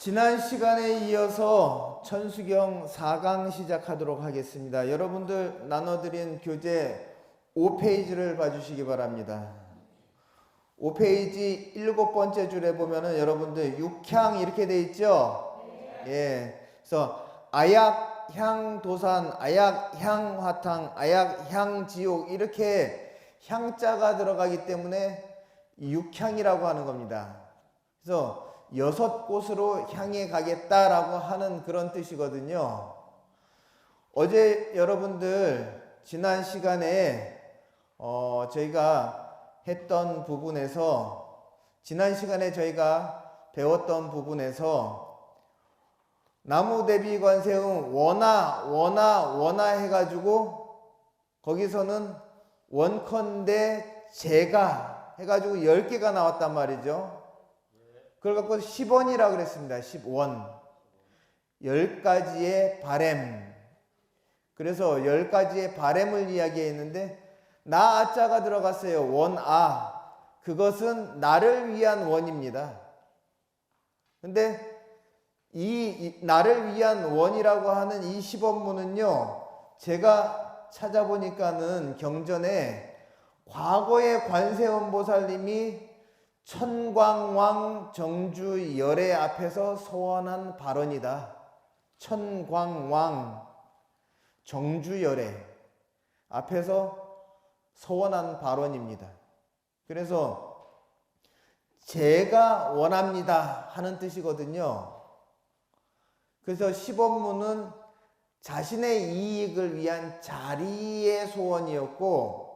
지난 시간에 이어서 천수경 4강 시작하도록 하겠습니다. 여러분들 나눠드린 교재 5페이지를 봐주시기 바랍니다. 5페이지 7번째 줄에 보면은 여러분들 육향 이렇게 돼 있죠? 예. 그래서 아약, 향, 도산, 아약, 향, 화탕, 아약, 향, 지옥 이렇게 향자가 들어가기 때문에 육향이라고 하는 겁니다. 그래서 6곳으로 향해 가겠다라고 하는 그런 뜻이거든요. 어제 여러분들 지난 시간에 저희가 했던 부분에서 지난 시간에 저희가 배웠던 부분에서 나무대비관세음 원하 해가지고 거기서는 원컨대 제가 해가지고 10개가 나왔단 말이죠. 그걸 갖고 10원이라고 그랬습니다. 10원. 10가지의 바램. 그래서 10가지의 바램을 이야기했는데 나아자가 들어갔어요. 원아. 그것은 나를 위한 원입니다. 근데 이 나를 위한 원이라고 하는 이 10원문은요. 제가 찾아보니까는 경전에 과거의 관세음보살님이 천광왕 정주열애 앞에서 서원한 발언이다. 천광왕 정주열애 앞에서 서원한 발언입니다. 그래서 제가 원합니다 하는 뜻이거든요. 그래서 시법문은 자신의 이익을 위한 자리의 소원이었고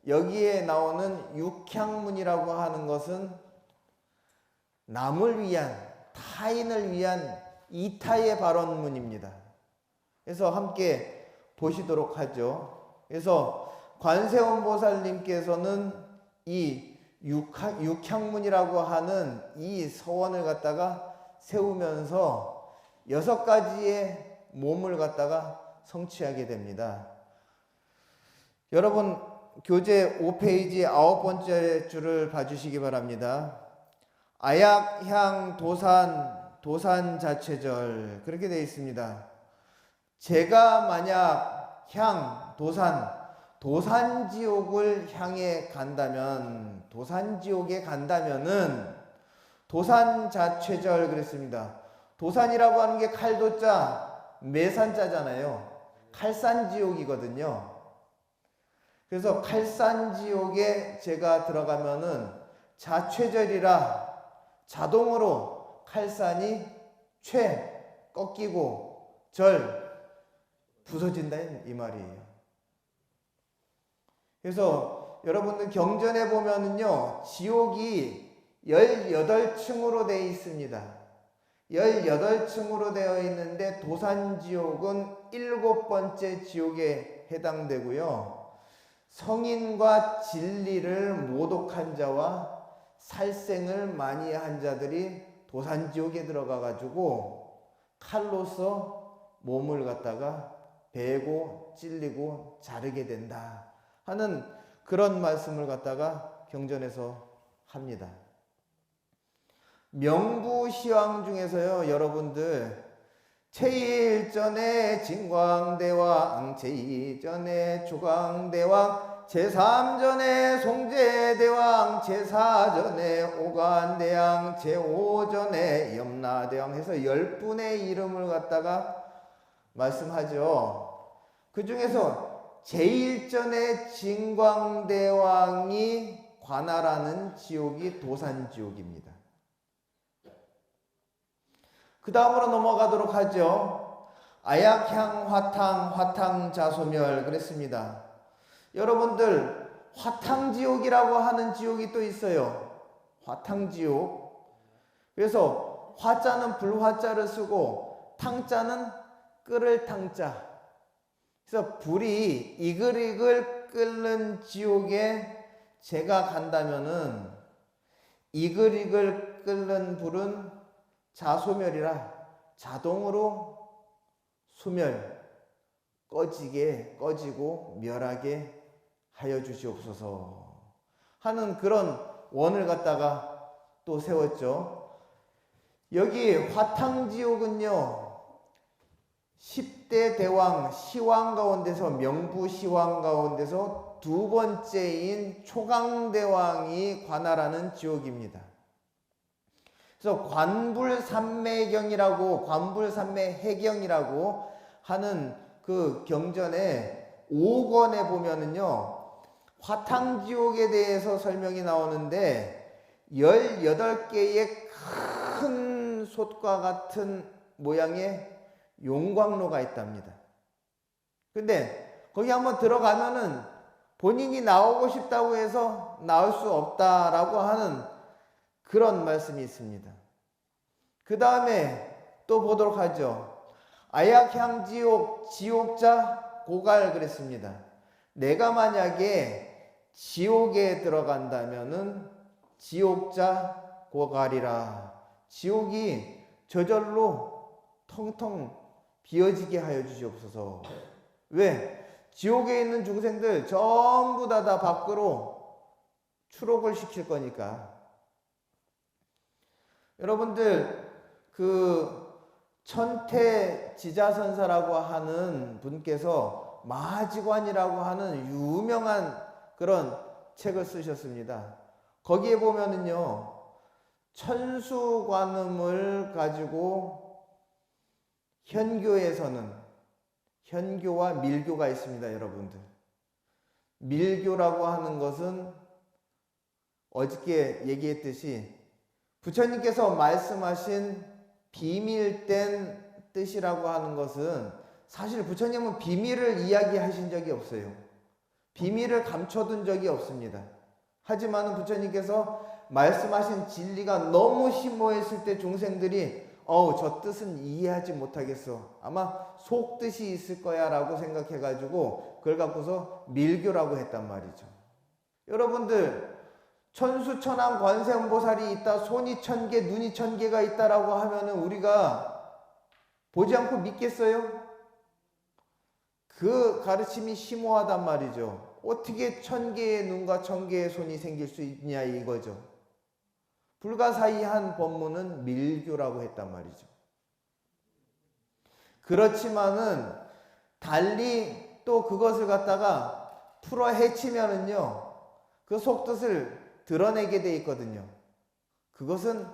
여기에 나오는 육향문이라고 하는 것은 남을 위한, 타인을 위한 이타의 발언문입니다. 그래서 함께 보시도록 하죠. 그래서 관세음보살님께서는 이 육향문이라고 하는 이 서원을 갖다가 세우면서 6가지의 몸을 갖다가 성취하게 됩니다. 여러분 교재 5페이지 9번째 줄을 봐주시기 바랍니다. 아약, 향, 도산 자체절 그렇게 되어 있습니다. 제가 만약 향, 도산지옥을 향해 간다면 도산지옥에 간다면은 도산 자체절 그랬습니다. 도산이라고 하는 게 칼도자, 매산자잖아요. 칼산지옥이거든요. 그래서 칼산지옥에 제가 들어가면은 자체절이라 자동으로 칼산이 꺾이고 절 부서진다 이 말이에요. 그래서 여러분들 경전에 보면은요 지옥이 18층으로 되어 있습니다. 18층으로 되어 있는데 도산지옥은 7번째 지옥에 해당되고요. 성인과 진리를 모독한 자와 살생을 많이 한 자들이 도산지옥에 들어가 가지고 칼로서 몸을 갖다가 베고 찔리고 자르게 된다 하는 그런 말씀을 갖다가 경전에서 합니다. 명부시황 중에서요 여러분들 제1전에 진광대왕, 제2전에 조광대왕, 제3전에 송제대왕, 제4전에 오간대왕, 제5전에 염라대왕 해서 10분의 이름을 갖다가 말씀하죠. 그 중에서 제1전에 진광대왕이 관할하는 지옥이 도산지옥입니다. 그 다음으로 넘어가도록 하죠. 아약향 화탕 자소멸 그랬습니다. 여러분들 화탕지옥이라고 하는 지옥이 또 있어요. 화탕지옥. 그래서 화자는 불화자를 쓰고 탕자는 끓을 탕자. 그래서 불이 이글이글 끓는 지옥에 제가 간다면은 이글이글 끓는 불은 자소멸이라 자동으로 소멸 꺼지고 멸하게 하여 주시옵소서 하는 그런 원을 갖다가 또 세웠죠. 여기 화탕지옥은요 10대 대왕 시왕 가운데서 명부 시왕 가운데서 두 번째인 초강대왕이 관할하는 지옥입니다. 그래서 관불산매경이라고 관불산매해경이라고 하는 그 경전에 5권에 보면은요 화탕지옥에 대해서 설명이 나오는데 18개의 큰 솥과 같은 모양의 용광로가 있답니다. 근데 거기 한번 들어가면은 본인이 나오고 싶다고 해서 나올 수 없다라고 하는 그런 말씀이 있습니다. 그 다음에 또 보도록 하죠. 아약향지옥 지옥자 고갈 그랬습니다. 내가 만약에 지옥에 들어간다면은 지옥자 고갈이라. 지옥이 저절로 텅텅 비어지게 하여 주시옵소서. 왜? 지옥에 있는 중생들 전부 다 밖으로 추록을 시킬 거니까. 여러분들 그 천태지자선사라고 하는 분께서 마하지관이라고 하는 유명한 그런 책을 쓰셨습니다. 거기에 보면은요 천수관음을 가지고 현교에서는 현교와 밀교가 있습니다. 여러분들 밀교라고 하는 것은 어저께 얘기했듯이 부처님께서 말씀하신 비밀된 뜻이라고 하는 것은 사실 부처님은 비밀을 이야기하신 적이 없어요. 비밀을 감춰둔 적이 없습니다. 하지만 부처님께서 말씀하신 진리가 너무 심오했을 때 중생들이 저 뜻은 이해하지 못하겠어. 아마 속뜻이 있을 거야 라고 생각해가지고 그걸 갖고서 밀교라고 했단 말이죠. 여러분들 천수천왕 관세음보살이 있다, 손이 1000개, 눈이 1000개가 있다라고 하면은 우리가 보지 않고 믿겠어요? 그 가르침이 심오하단 말이죠. 어떻게 1000개의 눈과 1000개의 손이 생길 수 있냐 이거죠. 불가사의한 법문은 밀교라고 했단 말이죠. 그렇지만은 달리 또 그것을 갖다가 풀어 헤치면은요 그 속뜻을 드러내게 돼 있거든요. 그것은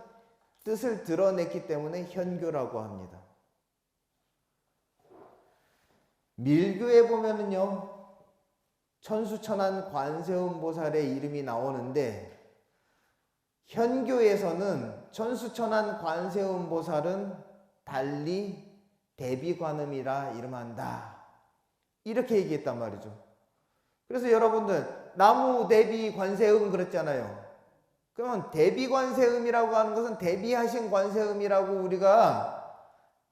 뜻을 드러냈기 때문에 현교라고 합니다. 밀교에 보면은요 천수천안 관세음보살의 이름이 나오는데 현교에서는 천수천안 관세음보살은 달리 대비관음이라 이름한다. 이렇게 얘기했단 말이죠. 그래서 여러분들 나무 대비 관세음 그랬잖아요. 그러면 대비 관세음이라고 하는 것은 대비하신 관세음이라고 우리가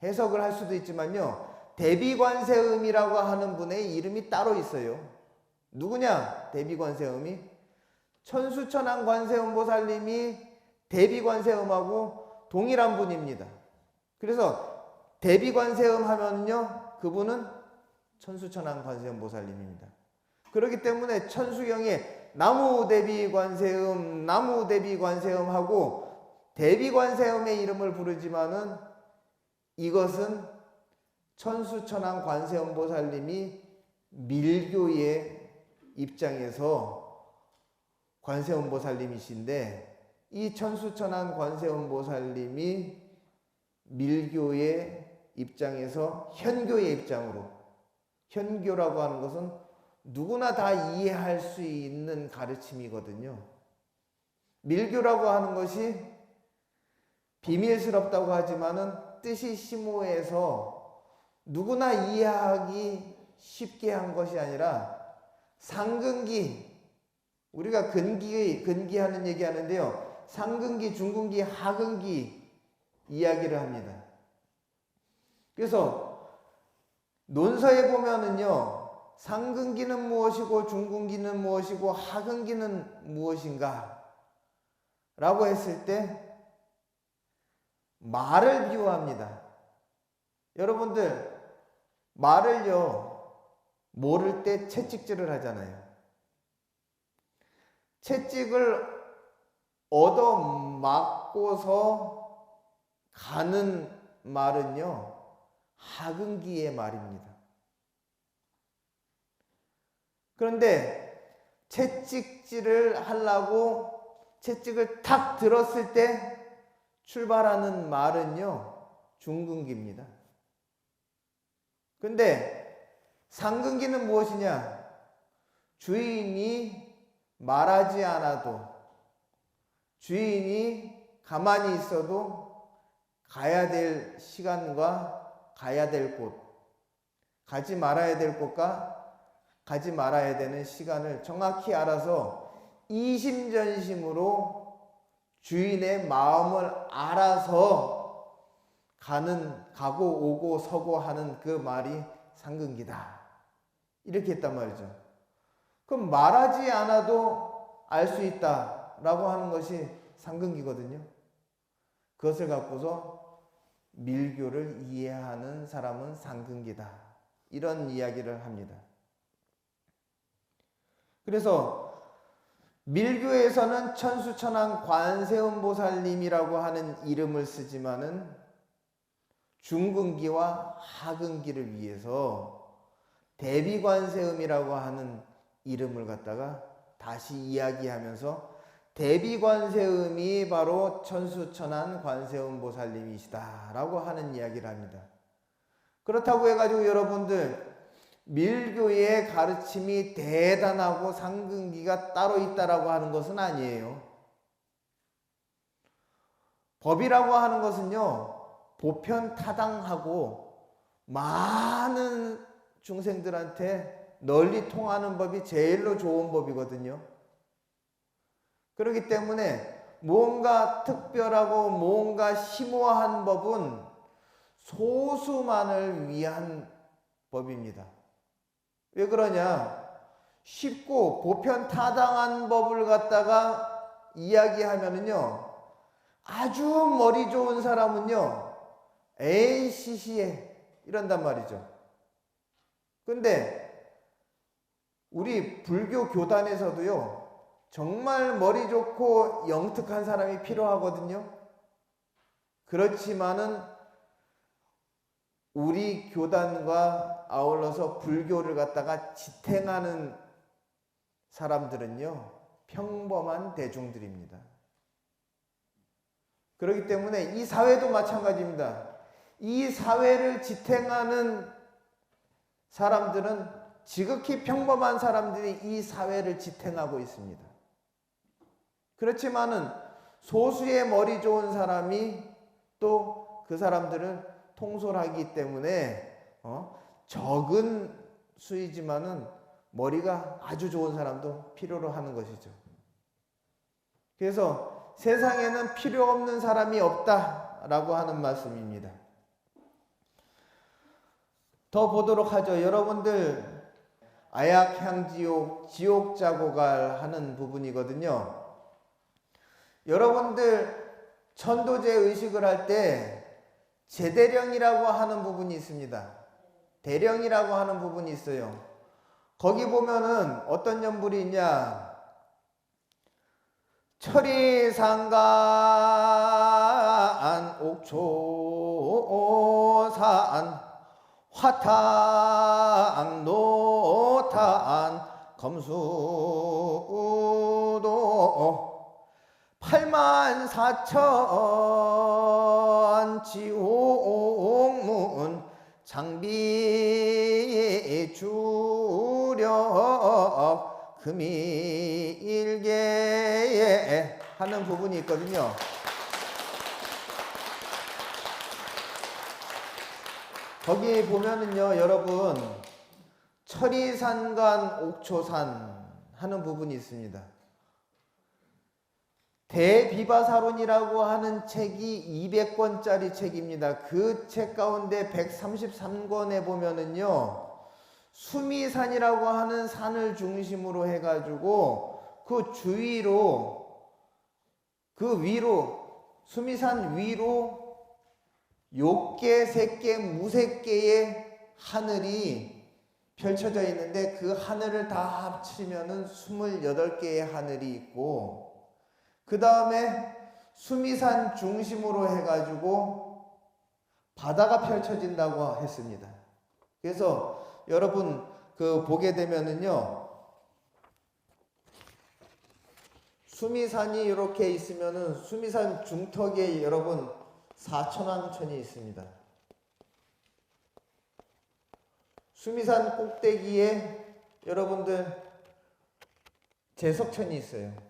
해석을 할 수도 있지만요. 대비 관세음이라고 하는 분의 이름이 따로 있어요. 누구냐? 대비 관세음이 천수천안 관세음보살님이 대비 관세음하고 동일한 분입니다. 그래서 대비 관세음 하면요 그분은 천수천안 관세음보살님입니다. 그렇기 때문에 천수경에 나무 대비 관세음, 나무 대비 관세음 하고 대비 관세음의 이름을 부르지만은 이것은 천수천안 관세음보살님이 밀교의 입장에서 관세음보살님이신데 이 천수천안 관세음보살님이 밀교의 입장에서 현교의 입장으로 현교라고 하는 것은 누구나 다 이해할 수 있는 가르침이거든요. 밀교라고 하는 것이 비밀스럽다고 하지만은 뜻이 심오해서 누구나 이해하기 쉽게 한 것이 아니라 상근기, 우리가 근기하는 얘기 하는데요. 상근기, 중근기, 하근기 이야기를 합니다. 그래서 논서에 보면은요. 상근기는 무엇이고 중근기는 무엇이고 하근기는 무엇인가? 라고 했을 때 말을 비유합니다. 여러분들 말을요 모를 때 채찍질을 하잖아요. 채찍을 얻어맞고서 가는 말은요, 하근기의 말입니다. 그런데 채찍질을 하려고 채찍을 탁 들었을 때 출발하는 말은요, 중근기입니다. 근데 상근기는 무엇이냐? 주인이 말하지 않아도, 주인이 가만히 있어도 가야 될 시간과 가야 될 곳, 가지 말아야 될 곳과 가지 말아야 되는 시간을 정확히 알아서 이심전심으로 주인의 마음을 알아서 가고 오고 서고 하는 그 말이 상근기다. 이렇게 했단 말이죠. 그럼 말하지 않아도 알 수 있다라고 하는 것이 상근기거든요. 그것을 갖고서 밀교를 이해하는 사람은 상근기다. 이런 이야기를 합니다. 그래서 밀교에서는 천수천왕 관세음보살님이라고 하는 이름을 쓰지만은 중근기와 하근기를 위해서 대비관세음이라고 하는 이름을 갖다가 다시 이야기하면서 대비관세음이 바로 천수천왕 관세음보살님이시다 라고 하는 이야기를 합니다. 그렇다고 해가지고 여러분들 밀교의 가르침이 대단하고 상근기가 따로 있다라고 하는 것은 아니에요. 법이라고 하는 것은요, 보편타당하고 많은 중생들한테 널리 통하는 법이 제일로 좋은 법이거든요. 그렇기 때문에 뭔가 특별하고 뭔가 심오한 법은 소수만을 위한 법입니다. 왜 그러냐? 쉽고 보편타당한 법을 갖다가 이야기하면은요, 아주 머리 좋은 사람은요, 에이 시시해 이런단 말이죠. 근데 우리 불교 교단에서도요, 정말 머리 좋고 영특한 사람이 필요하거든요. 그렇지만은 우리 교단과 아울러서 불교를 갖다가 지탱하는 사람들은요, 평범한 대중들입니다. 그렇기 때문에 이 사회도 마찬가지입니다. 이 사회를 지탱하는 사람들은 지극히 평범한 사람들이 이 사회를 지탱하고 있습니다. 그렇지만은 소수의 머리 좋은 사람이 또 그 사람들을 통솔하기 때문에 적은 수이지만은 머리가 아주 좋은 사람도 필요로 하는 것이죠. 그래서 세상에는 필요 없는 사람이 없다라고 하는 말씀입니다. 더 보도록 하죠. 여러분들 아약향지옥 지옥자고갈 하는 부분이거든요. 여러분들 천도제 의식을 할 때 제대령이라고 하는 부분이 있습니다. 대령이라고 하는 부분이 있어요. 거기 보면은 어떤 연불이 있냐? 철이상간 옥초산 화탕 노탄 검수도 84,000 지옥문 장비 주력 금일계에 하는 부분이 있거든요. 거기 보면은요, 여러분 철이산간 옥초산 하는 부분이 있습니다. 대비바사론이라고 하는 책이 200권짜리 책입니다. 그 책 가운데 133권에 보면은요, 수미산이라고 하는 산을 중심으로 해가지고 그 주위로, 그 위로, 수미산 위로 욕계, 색계, 무색계의 하늘이 펼쳐져 있는데 그 하늘을 다 합치면은 28개의 하늘이 있고, 그 다음에 수미산 중심으로 해가지고 바다가 펼쳐진다고 했습니다. 그래서 여러분 보게 되면은요, 수미산이 이렇게 있으면은 수미산 중턱에 여러분 사천왕천이 있습니다. 수미산 꼭대기에 여러분들 제석천이 있어요.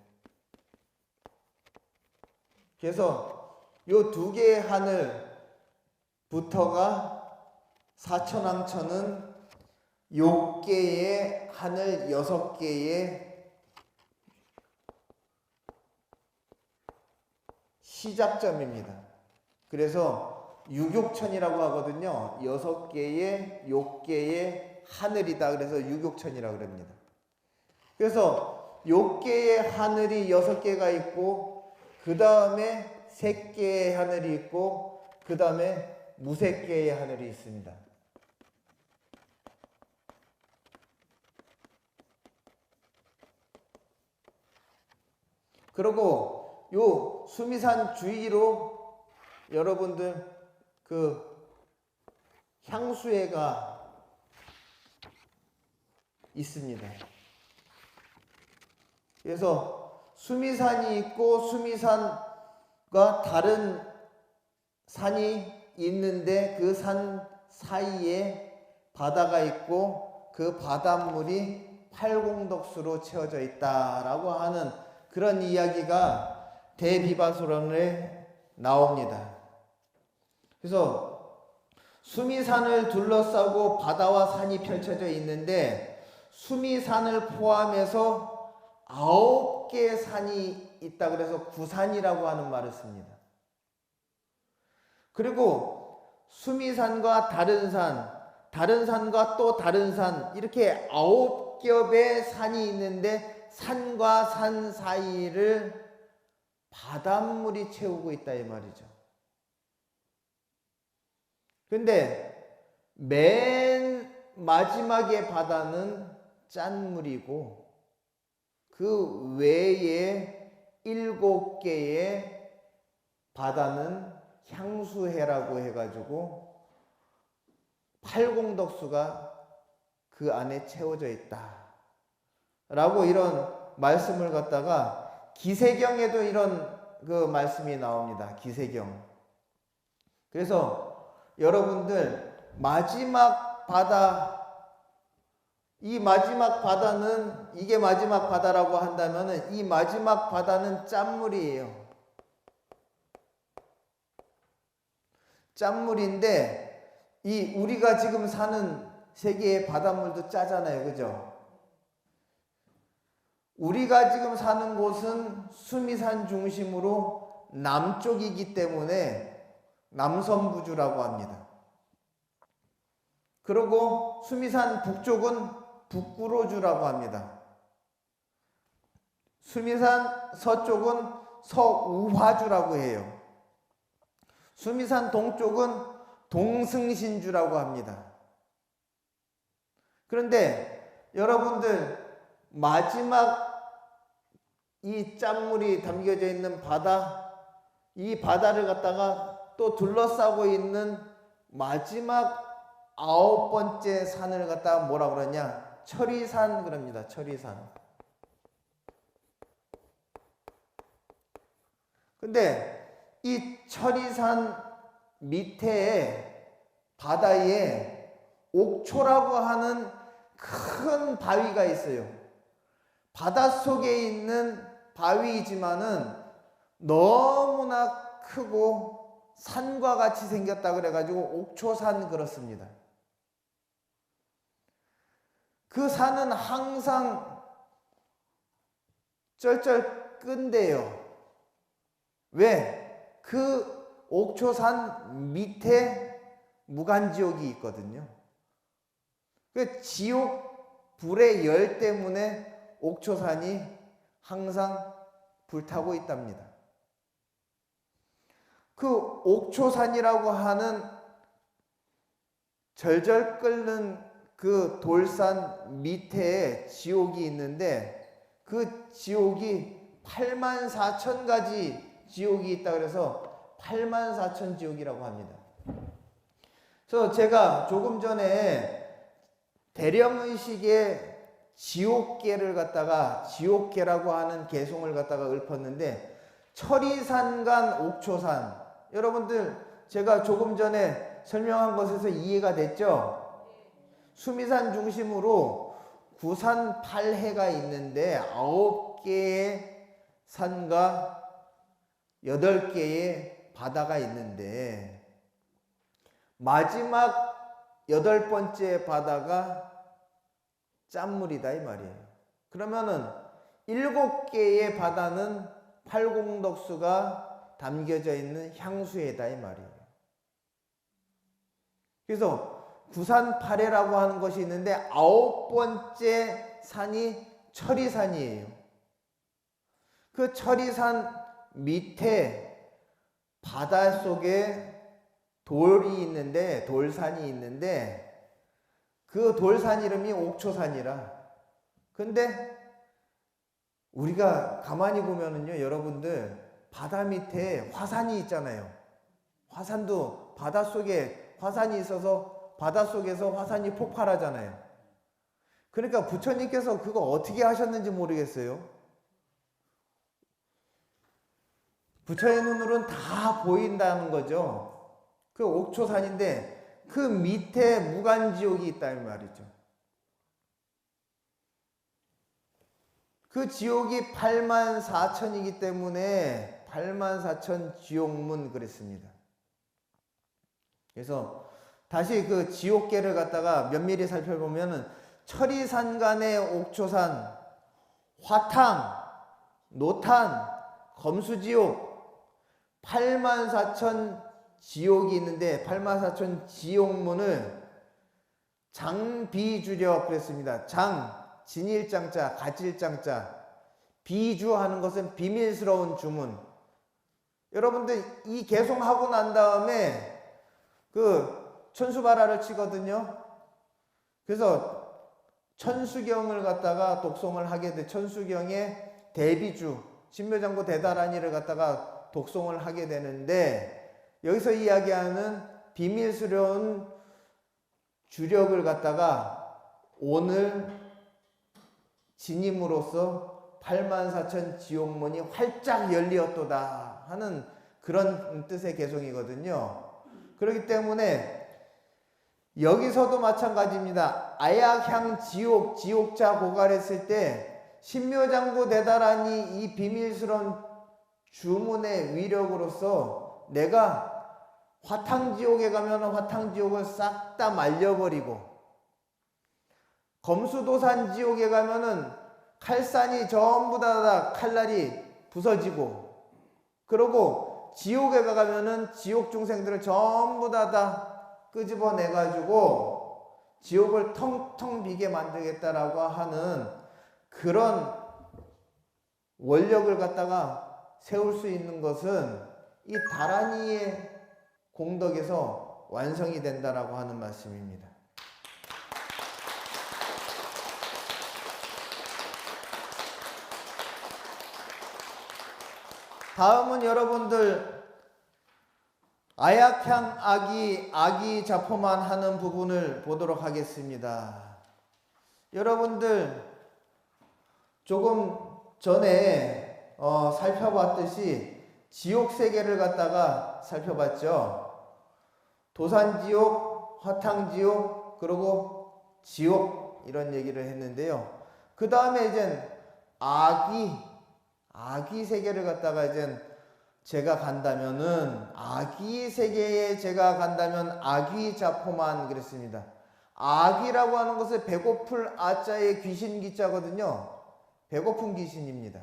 그래서 요 두 개의 하늘부터가 사천왕천은 6개의 하늘 6개의 시작점입니다. 그래서 유격천이라고 하거든요. 6개의 하늘이다. 그래서 유격천이라고 그럽니다. 그래서 6개의 하늘이 6개가 있고, 그 다음에 3개의 하늘이 있고, 그 다음에 무색개의 하늘이 있습니다. 그리고 요 수미산 주위로 여러분들 향수회가 있습니다. 그래서 수미산이 있고 수미산과 다른 산이 있는데 그 산 사이에 바다가 있고 그 바닷물이 팔공덕수로 채워져 있다라고 하는 그런 이야기가 대비바소론에 나옵니다. 그래서 수미산을 둘러싸고 바다와 산이 펼쳐져 있는데 수미산을 포함해서 9개의 산이 있다 그래서 구산이라고 하는 말을 씁니다. 그리고 수미산과 다른 산과 또 다른 산 이렇게 9겹의 산이 있는데 산과 산 사이를 바닷물이 채우고 있다 이 말이죠. 근데 맨 마지막의 바다는 짠물이고 그 외에 7개의 바다는 향수해라고 해가지고 팔공덕수가 그 안에 채워져 있다 라고 이런 말씀을 갖다가 기세경에도 이런 그 말씀이 나옵니다. 기세경. 그래서 여러분들 마지막 바다, 이 마지막 바다는 이게 마지막 바다라고 한다면은 이 마지막 바다는 짠물이에요. 짠물인데 이 우리가 지금 사는 세계의 바닷물도 짜잖아요. 그죠? 우리가 지금 사는 곳은 수미산 중심으로 남쪽이기 때문에 남선부주라고 합니다. 그리고 수미산 북쪽은 북구로주라고 합니다. 수미산 서쪽은 서우화주라고 해요. 수미산 동쪽은 동승신주라고 합니다. 그런데 여러분들 마지막 이 짠물이 담겨져 있는 바다, 이 바다를 갖다가 또 둘러싸고 있는 마지막 9번째 산을 갖다가 뭐라 그러냐? 철이산 그럽니다. 철이산. 근데 이 철이산 밑에 바다에 옥초라고 하는 큰 바위가 있어요. 바닷속에 있는 바위이지만은 너무나 크고 산과 같이 생겼다 그래가지고 옥초산 그렇습니다. 그 산은 항상 쩔쩔 끈대요. 왜? 그 옥초산 밑에 무간지옥이 있거든요. 그 지옥 불의 열 때문에 옥초산이 항상 불타고 있답니다. 그 옥초산이라고 하는 절절 끓는 그 돌산 밑에 지옥이 있는데 그 지옥이 84,000가지 지옥이 있다 그래서 84,000 지옥이라고 합니다. 그래서 제가 조금 전에 대령의식의 지옥계를 갖다가 지옥계라고 하는 개송을 갖다가 읊었는데, 철이산간 옥초산, 여러분들 제가 조금 전에 설명한 것에서 이해가 됐죠? 수미산 중심으로 구산 8해가 있는데 9개의 산과 8개의 바다가 있는데, 마지막 8번째 바다가 짠물이다 이 말이에요. 그러면은 7개의 바다는 팔공덕수가 담겨져 있는 향수에다 이 말이에요. 그래서 구산팔해라고 하는 것이 있는데 9번째 산이 철이산이에요. 그 철이산 밑에 바닷속에 돌이 있는데, 돌산이 있는데, 그 돌산 이름이 옥초산이라. 근데 우리가 가만히 보면은요, 여러분들 바다 밑에 화산이 있잖아요. 화산도 바닷속에 화산이 있어서 바닷속에서 화산이 폭발하잖아요. 그러니까 부처님께서 그거 어떻게 하셨는지 모르겠어요. 부처의 눈으로는 다 보인다는 거죠. 그 옥초산인데 그 밑에 무간지옥이 있다는 말이죠. 그 지옥이 84,000이기 때문에 84,000 지옥문 그랬습니다. 그래서 다시 그 지옥계를 갖다가 면밀히 살펴보면은 철이산간의 옥초산, 화탕, 노탄, 검수지옥 84,000 지옥이 있는데 84,000 지옥문을 장비주력 그랬습니다. 장, 진일장자, 가질장자, 비주하는 것은 비밀스러운 주문. 여러분들 이 개송하고 난 다음에 그 천수발화를 치거든요. 그래서 천수경을 갖다가 독송을 하게 돼. 천수경의 대비주 신묘장구 대다란이를 갖다가 독송을 하게 되는데, 여기서 이야기하는 비밀스러운 주력을 갖다가 오늘 지님으로써 84,000 지옥문이 활짝 열리었도다 하는 그런 뜻의 개송이거든요. 그렇기 때문에 여기서도 마찬가지입니다. 아약향 지옥, 지옥자 고갈했을 때 신묘장구 대다란이 이 비밀스러운 주문의 위력으로서 내가 화탕지옥에 가면 화탕지옥을 싹 다 말려버리고, 검수도산 지옥에 가면은 칼산이 전부 다 칼날이 부서지고, 그러고 지옥에 가면은 지옥 중생들을 전부 다 끄집어내 가지고 지옥을 텅텅 비게 만들겠다라고 하는 그런 원력을 갖다가 세울 수 있는 것은 이 다란이의 공덕에서 완성이 된다라고 하는 말씀입니다. 다음은 여러분들 아약향 아기 자포만 하는 부분을 보도록 하겠습니다. 여러분들 조금 전에 살펴봤듯이 지옥 세계를 갖다가 살펴봤죠. 도산지옥, 화탕지옥, 그리고 지옥 이런 얘기를 했는데요. 그 다음에 이제 아기 세계를 갖다가 이제 제가 간다면은 아기 세계에 제가 간다면 아기 자포만 그랬습니다. 아기라고 하는 것은 배고플 아자의 귀신 기자거든요. 배고픈 귀신입니다.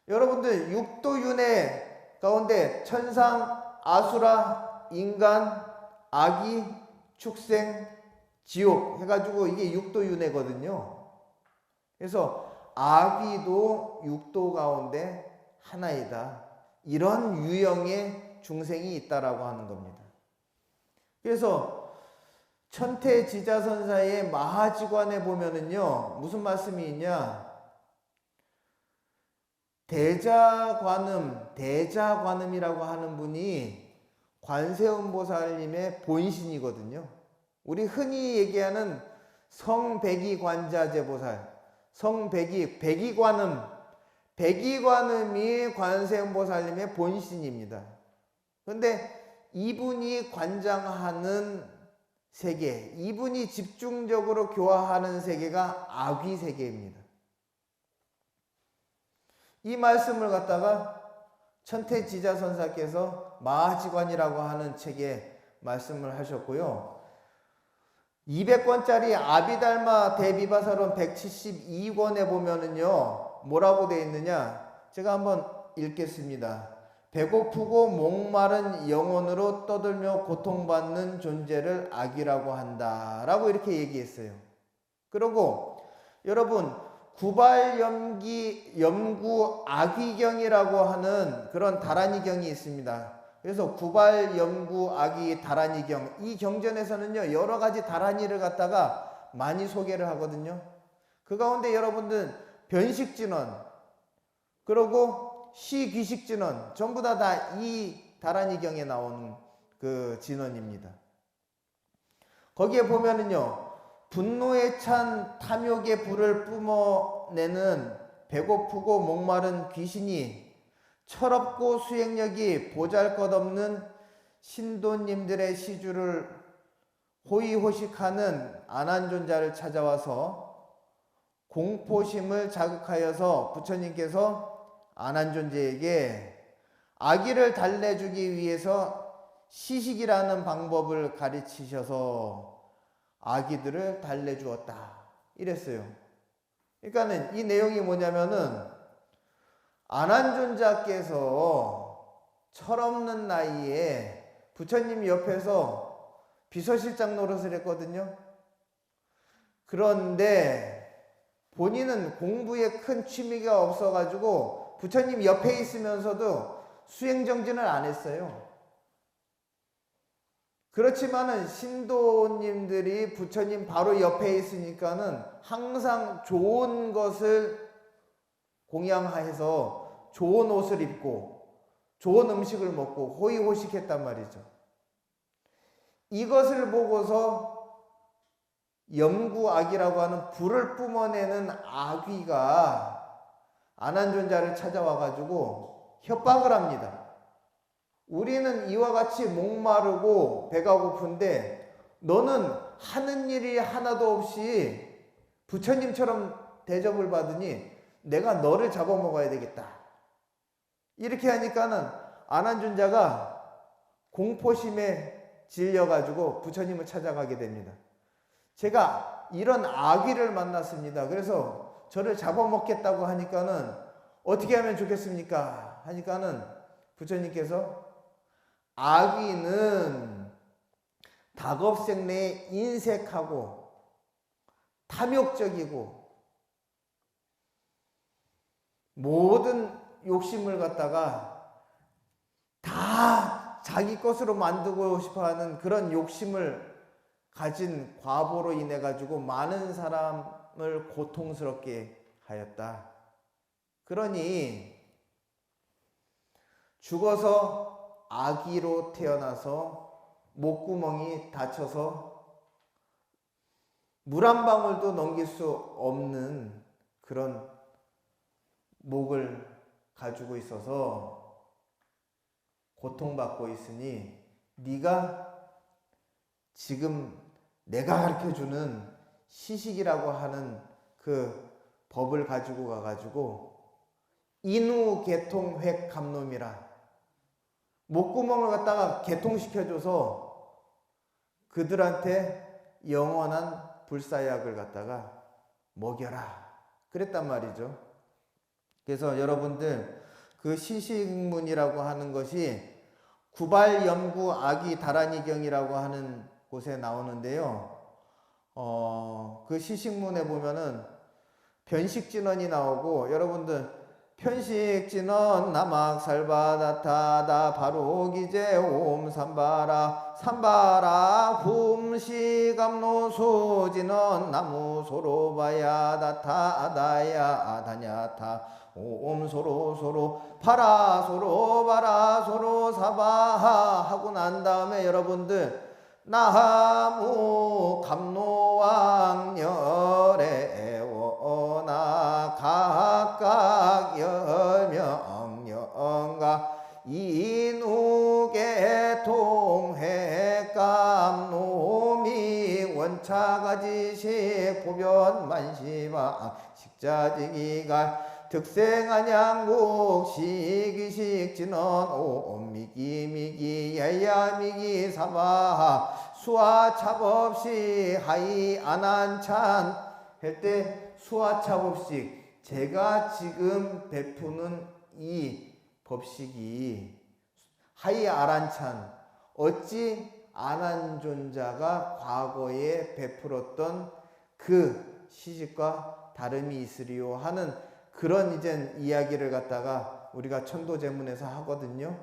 여러분들 육도윤회 가운데 천상, 아수라, 인간, 아기, 축생, 지옥 해가지고 이게 육도윤회거든요. 그래서 아기도 육도 가운데 하나이다. 이런 유형의 중생이 있다라고 하는 겁니다. 그래서 천태지자선사의 마하지관에 보면은요, 무슨 말씀이 있냐? 대자관음이라고 하는 분이 관세음보살님의 본신이거든요. 우리 흔히 얘기하는 성백이관자재보살, 백이관음이 관세음보살님의 본신입니다. 그런데 이분이 관장하는 세계, 이분이 집중적으로 교화하는 세계가 아귀세계입니다. 이 말씀을 갖다가 천태지자선사께서 마하지관이라고 하는 책에 말씀을 하셨고요. 200권짜리 아비달마 대비바사론 172권에 보면은요, 뭐라고 되어 있느냐? 제가 한번 읽겠습니다. 배고프고 목마른 영혼으로 떠들며 고통받는 존재를 악이라고 한다 라고 이렇게 얘기했어요. 그리고 여러분, 구발염구 악의경이라고 하는 그런 다란이경이 있습니다. 그래서 구발염구 악의 다란이경, 이 경전에서는요 여러 가지 다란이를 갖다가 많이 소개를 하거든요. 그 가운데 여러분들 변식진원, 그리고 시귀식진원, 전부 다 이 다란이경에 나오는 그 진원입니다. 거기에 보면은요, 분노에 찬 탐욕의 불을 뿜어내는 배고프고 목마른 귀신이 철없고 수행력이 보잘것없는 신도님들의 시주를 호의호식하는 안한존자를 찾아와서 공포심을 자극하여서 부처님께서 안한존자에게 악의를 달래주기 위해서 시식이라는 방법을 가르치셔서 악의들을 달래주었다 이랬어요. 그러니까는 이 내용이 뭐냐면은 안한존자께서 철없는 나이에 부처님 옆에서 비서실장 노릇을 했거든요. 그런데 본인은 공부에 큰 취미가 없어가지고 부처님 옆에 있으면서도 수행정진을 안 했어요. 그렇지만은 신도님들이 부처님 바로 옆에 있으니까는 항상 좋은 것을 공양해서 좋은 옷을 입고 좋은 음식을 먹고 호의호식했단 말이죠. 이것을 보고서 염구악이라고 하는 불을 뿜어내는 악귀가 안한존자를 찾아와 가지고 협박을 합니다. 우리는 이와 같이 목마르고 배가 고픈데 너는 하는 일이 하나도 없이 부처님처럼 대접을 받으니 내가 너를 잡아먹어야 되겠다. 이렇게 하니까는 안한존자가 공포심에 질려가지고 부처님을 찾아가게 됩니다. 제가 이런 악귀를 만났습니다. 그래서 저를 잡아먹겠다고 하니까는 어떻게 하면 좋겠습니까? 하니까는 부처님께서 악귀는 닭업생내에 인색하고 탐욕적이고 모든 욕심을 갖다가 다 자기 것으로 만들고 싶어하는 그런 욕심을 가진 과보로 인해 가지고 많은 사람을 고통스럽게 하였다. 그러니 죽어서 아기로 태어나서 목구멍이 닫혀서 물 한 방울도 넘길 수 없는 그런 목을 가지고 있어서 고통받고 있으니 네가 지금 내가 가르쳐주는 시식이라고 하는 그 법을 가지고 가가지고 인우개통획 감놈이라 목구멍을 갖다가 개통시켜줘서 그들한테 영원한 불사약을 갖다가 먹여라 그랬단 말이죠. 그래서 여러분들 그 시식문이라고 하는 것이 구발염구 악의 다란이경이라고 하는 곳에 나오는데요. 그 시식문에 보면은 변식진원이 나오고 여러분들 편식지는 나막살바다타다 바로기제 옴삼바라 삼바라 훔시감노소지는 나무소로바야다타 아다야 아다냐타 옴소로소로 파라소로 바라소로 사바하 하고 난 다음에 여러분들 나무 감노왕열애오나 각각 열명영가 이누계 통해감노미 원차가지식 보변만시바 식자지기가 득생안양국 시기식진원 옴미기미기 야야미기 사바하 수화차법식 하이 안한찬 할 때 수화차법식 제가 지금 베푸는 이 법식이 하이 아란찬 어찌 아난존자가 과거에 베풀었던 그 시식과 다름이 있으리요 하는 그런 이제 이야기를 갖다가 우리가 천도제문에서 하거든요.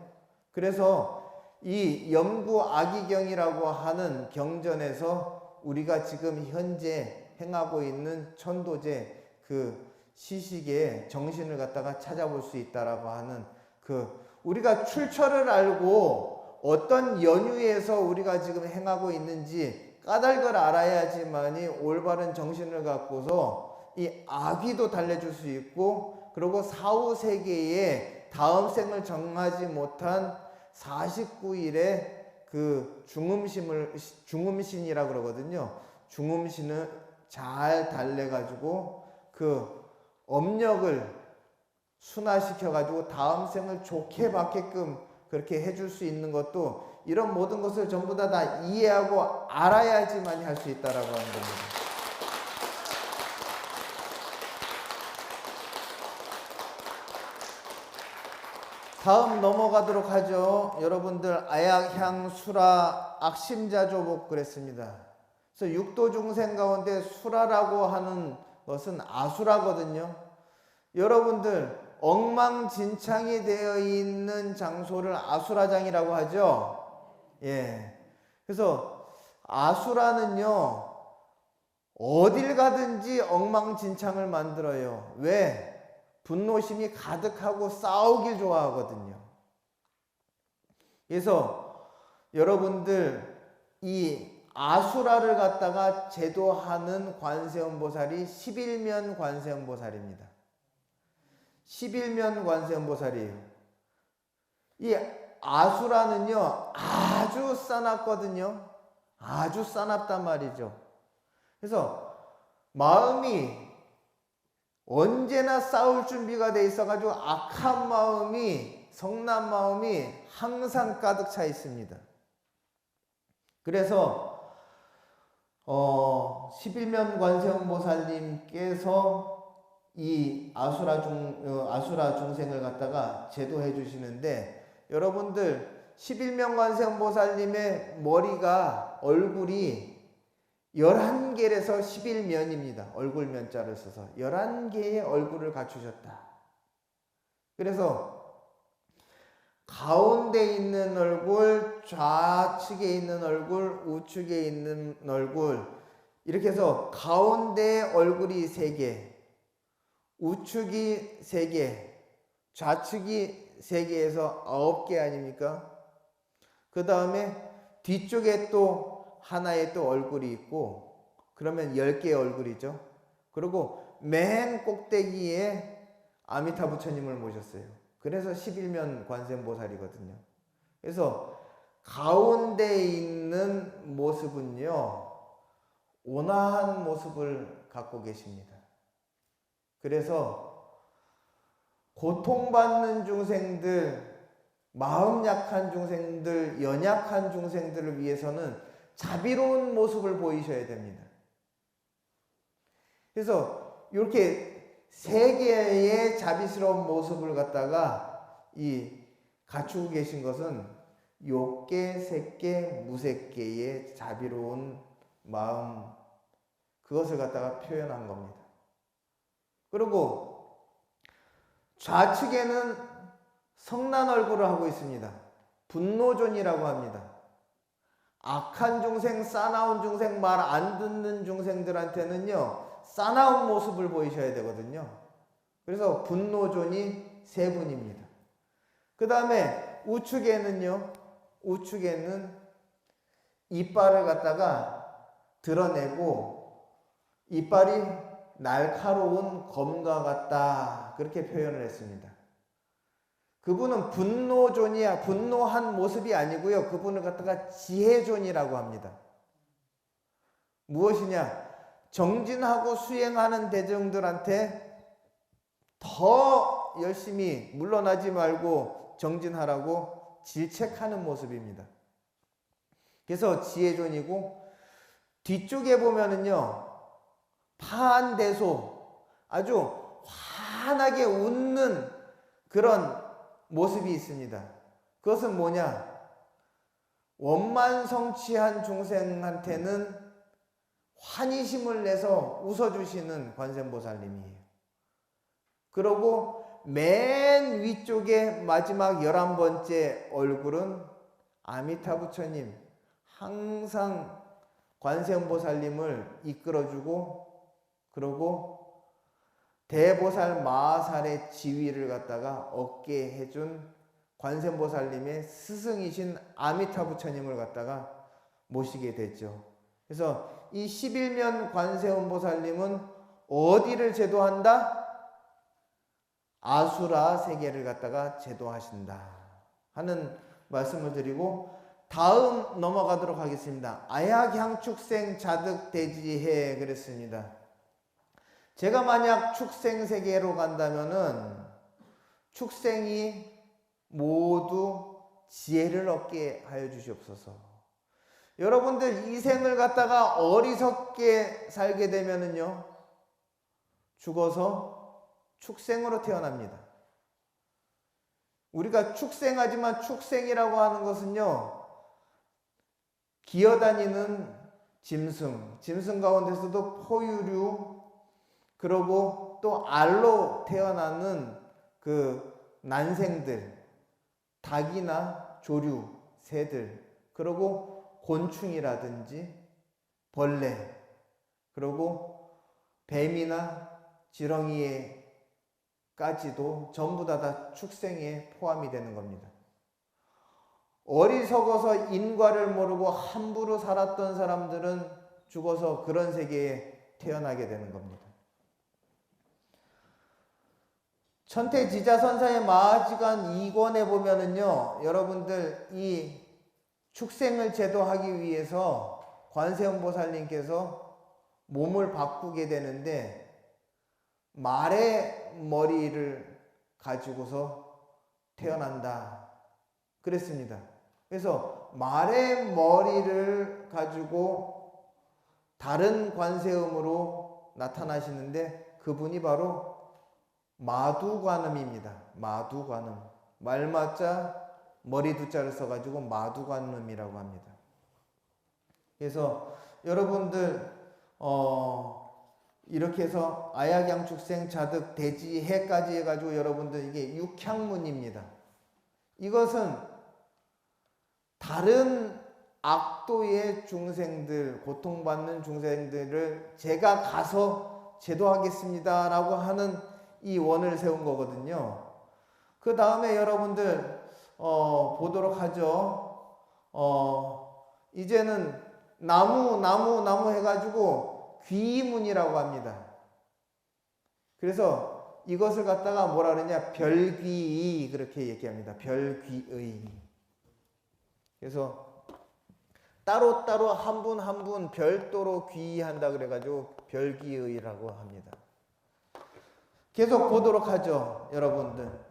그래서 이 염구아기경이라고 하는 경전에서 우리가 지금 현재 행하고 있는 천도제 그 시식의 정신을 갖다가 찾아볼 수 있다라고 하는 그 우리가 출처를 알고 어떤 연유에서 우리가 지금 행하고 있는지 까닭을 알아야지만이 올바른 정신을 갖고서 이 악의도 달래줄 수 있고 그리고 사후세계에 다음 생을 정하지 못한 49일의 그 중음신이라 그러거든요. 중음신을 잘 달래가지고 그 업력을 순화시켜가지고 다음 생을 좋게 받게끔 그렇게 해줄 수 있는 것도 이런 모든 것을 전부 다 이해하고 알아야지만 할 수 있다라고 하는 겁니다. 다음 넘어가도록 하죠. 여러분들 아약향 수라 악심자조복 그랬습니다. 그래서 육도 중생 가운데 수라라고 하는 것은 아수라거든요. 여러분들 엉망진창이 되어 있는 장소를 아수라장이라고 하죠. 예. 그래서 아수라는요 어딜 가든지 엉망진창을 만들어요. 왜? 분노심이 가득하고 싸우길 좋아하거든요. 그래서 여러분들 이 아수라를 갖다가 제도하는 관세음보살이 11면 관세음보살입니다. 11면 관세음보살이에요. 이 아수라는요 아주 싸납거든요. 아주 싸납단 말이죠. 그래서 마음이 언제나 싸울 준비가 돼 있어가지고 악한 마음이 성난 마음이 항상 가득 차 있습니다. 그래서 11면 관세음보살님께서 이 아수라 중생을 갖다가 제도해 주시는데 여러분들 11면 관세음보살님의 머리가 얼굴이 11개에서 11면입니다. 얼굴 면자를 써서 11개의 얼굴을 갖추셨다. 그래서 가운데 있는 얼굴, 좌측에 있는 얼굴, 우측에 있는 얼굴 이렇게 해서 가운데 얼굴이 3개, 우측이 3개, 좌측이 3개에서 9개 아닙니까? 그 다음에 뒤쪽에 또 하나의 또 얼굴이 있고 그러면 10개의 얼굴이죠. 그리고 맨 꼭대기에 아미타 부처님을 모셨어요. 그래서 11면 관세음보살이거든요. 그래서 가운데 있는 모습은요 온화한 모습을 갖고 계십니다. 그래서 고통받는 중생들, 마음 약한 중생들, 연약한 중생들을 위해서는 자비로운 모습을 보이셔야 됩니다. 그래서 이렇게 3개의 자비스러운 모습을 갖다가 갖추고 계신 것은 욕계, 색계, 무색계의 자비로운 마음 그것을 갖다가 표현한 겁니다. 그리고 좌측에는 성난 얼굴을 하고 있습니다. 분노존이라고 합니다. 악한 중생, 싸나운 중생, 말 안 듣는 중생들한테는요, 싸나운 모습을 보이셔야 되거든요. 그래서 분노존이 세 분입니다. 그 다음에 우측에는 이빨을 갖다가 드러내고 이빨이 날카로운 검과 같다, 그렇게 표현을 했습니다. 그분은 분노존이야, 분노한 모습이 아니고요, 그분을 갖다가 지혜존이라고 합니다. 무엇이냐? 정진하고 수행하는 대중들한테 더 열심히 물러나지 말고 정진하라고 질책하는 모습입니다. 그래서 지혜존이고, 뒤쪽에 보면은요, 파한대소, 아주 환하게 웃는 그런 모습이 있습니다. 그것은 뭐냐? 원만성취한 중생한테는 환희심을 내서 웃어주시는 관세음보살님이에요. 그리고 맨 위쪽에 마지막 11번째 얼굴은 아미타 부처님, 항상 관세음보살님을 이끌어주고, 그리고 대보살 마하살의 지위를 갖다가 얻게 해준 관세음보살님의 스승이신 아미타 부처님을 갖다가 모시게 됐죠. 그래서 이 11면 관세음보살님은 어디를 제도한다? 아수라 세계를 갖다가 제도하신다 하는 말씀을 드리고, 다음 넘어가도록 하겠습니다. 아약향축생 자득대지해 그랬습니다. 제가 만약 축생세계로 간다면은 축생이 모두 지혜를 얻게 하여 주시옵소서. 여러분들 이 생을 갖다가 어리석게 살게 되면은요, 죽어서 축생으로 태어납니다. 우리가 축생하지만 축생이라고 하는 것은요, 기어다니는 짐승 가운데서도 포유류, 그리고 또 알로 태어나는 그 난생들, 닭이나 조류, 새들, 그리고 곤충이라든지 벌레, 그리고 뱀이나 지렁이까지도 전부 다 축생에 포함이 되는 겁니다. 어리석어서 인과를 모르고 함부로 살았던 사람들은 죽어서 그런 세계에 태어나게 되는 겁니다. 천태지자선사의 마하지간 2권에 보면은요, 여러분들 이 축생을 제도하기 위해서 관세음보살님께서 몸을 바꾸게 되는데 말의 머리를 가지고서 태어난다 그랬습니다. 그래서 말의 머리를 가지고 다른 관세음으로 나타나시는데 그분이 바로 마두관음입니다. 마두관음. 말맞자 머리두자를 써가지고 마두관음이라고 합니다. 그래서 여러분들 이렇게 해서 아약양축생 자득 대지해까지 해가지고 여러분들 이게 육향문입니다. 이것은 다른 악도의 중생들, 고통받는 중생들을 제가 가서 제도하겠습니다 라고 하는 이 원을 세운 거거든요. 그 다음에 여러분들 보도록 하죠. 이제는 나무 해가지고 귀문이라고 합니다. 그래서 이것을 갖다가 뭐라 그러냐, 별귀의 그렇게 얘기합니다. 별귀의. 그래서 따로따로 한 분 한 분 별도로 귀의한다 그래가지고 별귀의라고 합니다. 계속 보도록 하죠, 여러분들.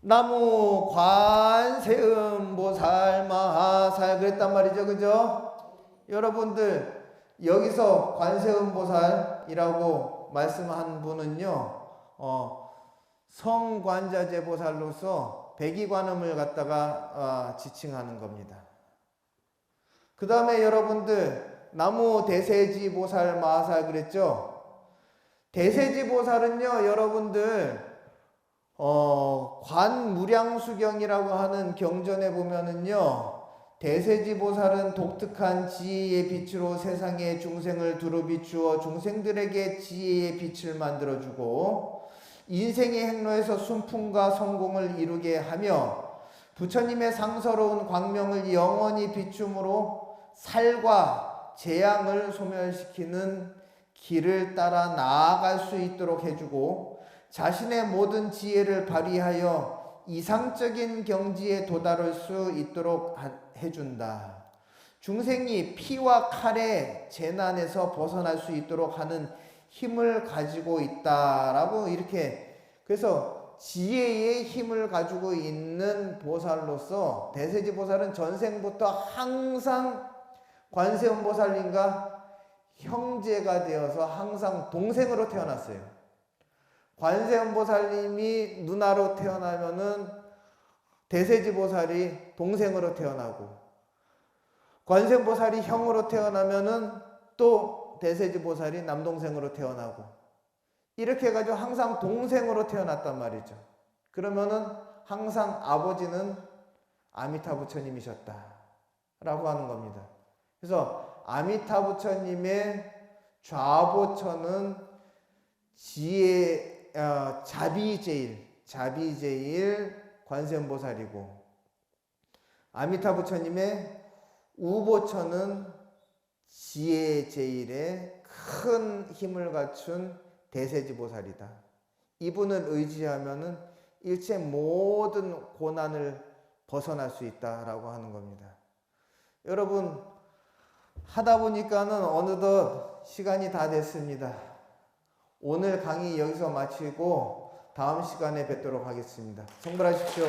나무 관세음보살 마하살 그랬단 말이죠, 그죠? 여러분들 여기서 관세음보살이라고 말씀한 분은요, 성관자재보살로서 백이관음을 갖다가 지칭하는 겁니다. 그 다음에 여러분들 나무 대세지보살 마하살 그랬죠? 대세지보살은요, 여러분들 관무량수경이라고 하는 경전에 보면은요, 대세지보살은 독특한 지혜의 빛으로 세상의 중생을 두루 비추어 중생들에게 지혜의 빛을 만들어주고 인생의 행로에서 순풍과 성공을 이루게 하며 부처님의 상서로운 광명을 영원히 비춤으로 살과 재앙을 소멸시키는 길을 따라 나아갈 수 있도록 해주고 자신의 모든 지혜를 발휘하여 이상적인 경지에 도달할 수 있도록 해준다. 중생이 피와 칼의 재난에서 벗어날 수 있도록 하는 힘을 가지고 있다라고 이렇게, 그래서 지혜의 힘을 가지고 있는 보살로서 대세지 보살은 전생부터 항상 관세음 보살님과 형제가 되어서 항상 동생으로 태어났어요. 관세음 보살님이 누나로 태어나면은 대세지 보살이 동생으로 태어나고, 관세음 보살이 형으로 태어나면은 또 대세지 보살이 남동생으로 태어나고, 이렇게 해가지고 항상 동생으로 태어났단 말이죠. 그러면은 항상 아버지는 아미타 부처님이셨다 라고 하는 겁니다. 그래서 아미타 부처님의 좌보처는 자비제일 관세음보살이고, 아미타 부처님의 우보처는 지혜제일의 큰 힘을 갖춘 대세지보살이다. 이분을 의지하면은 일체 모든 고난을 벗어날 수 있다라고 하는 겁니다. 여러분, 하다 보니까는 어느덧 시간이 다 됐습니다. 오늘 강의 여기서 마치고 다음 시간에 뵙도록 하겠습니다. 성불하십시오.